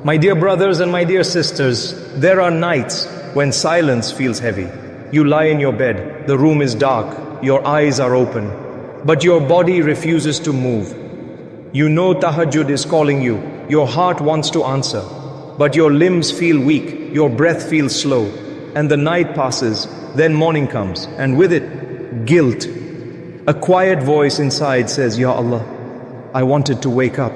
My dear brothers and my dear sisters, there are nights when silence feels heavy. You lie in your bed, the room is dark, your eyes are open, but your body refuses to move. You know Tahajjud is calling you, your heart wants to answer, but your limbs feel weak, your breath feels slow, and the night passes, then morning comes, and with it, guilt. A quiet voice inside says, Ya Allah, I wanted to wake up.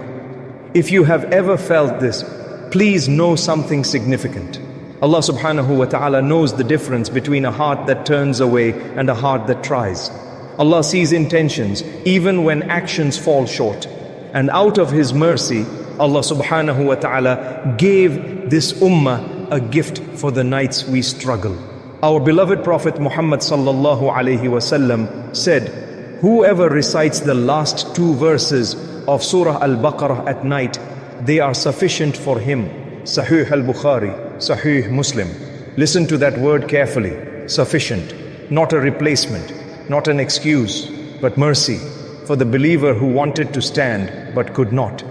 If you have ever felt this, please know something significant. Allah subhanahu wa ta'ala knows the difference between a heart that turns away and a heart that tries. Allah sees intentions even when actions fall short. And out of His mercy, Allah subhanahu wa ta'ala gave this ummah a gift for the nights we struggle. Our beloved Prophet Muhammad sallallahu alayhi wasallam said, whoever recites the last 2 verses of Surah Al-Baqarah at night, they are sufficient for him. Sahih al-Bukhari, Sahih Muslim. Listen to that word carefully. Sufficient, not a replacement, not an excuse, but mercy for the believer who wanted to stand but could not.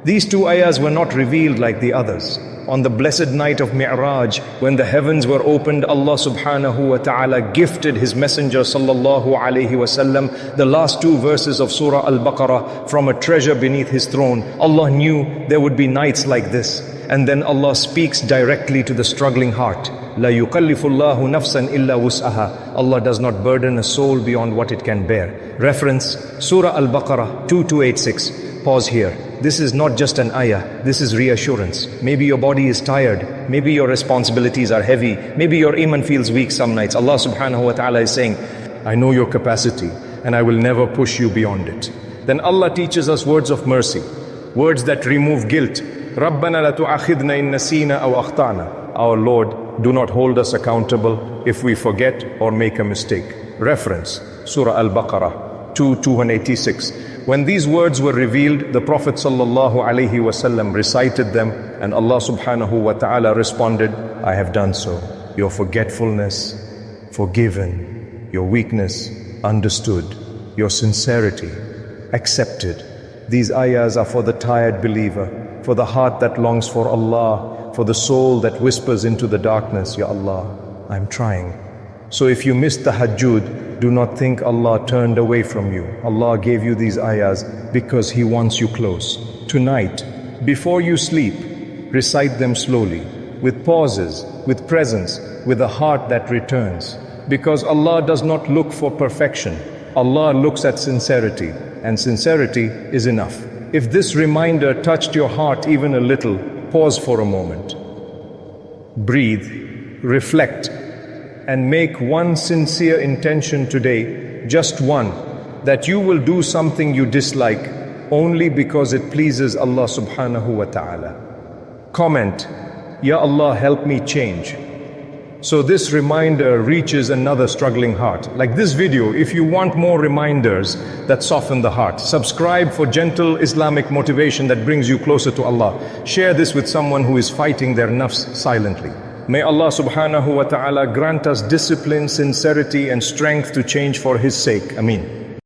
These 2 ayahs were not revealed like the others. On the blessed night of Mi'raj, when the heavens were opened, Allah subhanahu wa ta'ala gifted His Messenger sallallahu alayhi wasallam the last 2 verses of Surah Al-Baqarah from a treasure beneath His throne. Allah knew there would be nights like this. And then Allah speaks directly to the struggling heart. La yukallifullahu nafsan illa wus'aha. Allah does not burden a soul beyond what it can bear. Reference, Surah Al-Baqarah 2286. Pause here. This is not just an ayah, this is reassurance. Maybe your body is tired, maybe your responsibilities are heavy, maybe your iman feels weak some nights. Allah subhanahu wa ta'ala is saying, I know your capacity and I will never push you beyond it. Then Allah teaches us words of mercy, words that remove guilt. رَبَّنَا لَا تُؤَخِذْنَا إِن نَّسِينَا أَوْ أَخْطَأْنَا. Our Lord, do not hold us accountable if we forget or make a mistake. Reference, Surah Al-Baqarah 286. When these words were revealed, the Prophet sallallahu alaihi wasallam recited them, and Allah subhanahu wa ta'ala responded, I have done so. Your forgetfulness, forgiven. Your weakness, understood. Your sincerity, accepted. These ayahs are for the tired believer, for the heart that longs for Allah, for the soul that whispers into the darkness, Ya Allah, I'm trying. So if you missed the Tahajjud, do not think Allah turned away from you. Allah gave you these ayahs because He wants you close. Tonight, before you sleep, recite them slowly, with pauses, with presence, with a heart that returns. Because Allah does not look for perfection. Allah looks at sincerity, and sincerity is enough. If this reminder touched your heart even a little, pause for a moment. Breathe, reflect, and make one sincere intention today, just one, that you will do something you dislike only because it pleases Allah subhanahu wa ta'ala. Comment, Ya Allah, help me change. So this reminder reaches another struggling heart. Like this video, if you want more reminders that soften the heart, subscribe for gentle Islamic motivation that brings you closer to Allah. Share this with someone who is fighting their nafs silently. May Allah subhanahu wa ta'ala grant us discipline, sincerity and strength to change for His sake. Ameen.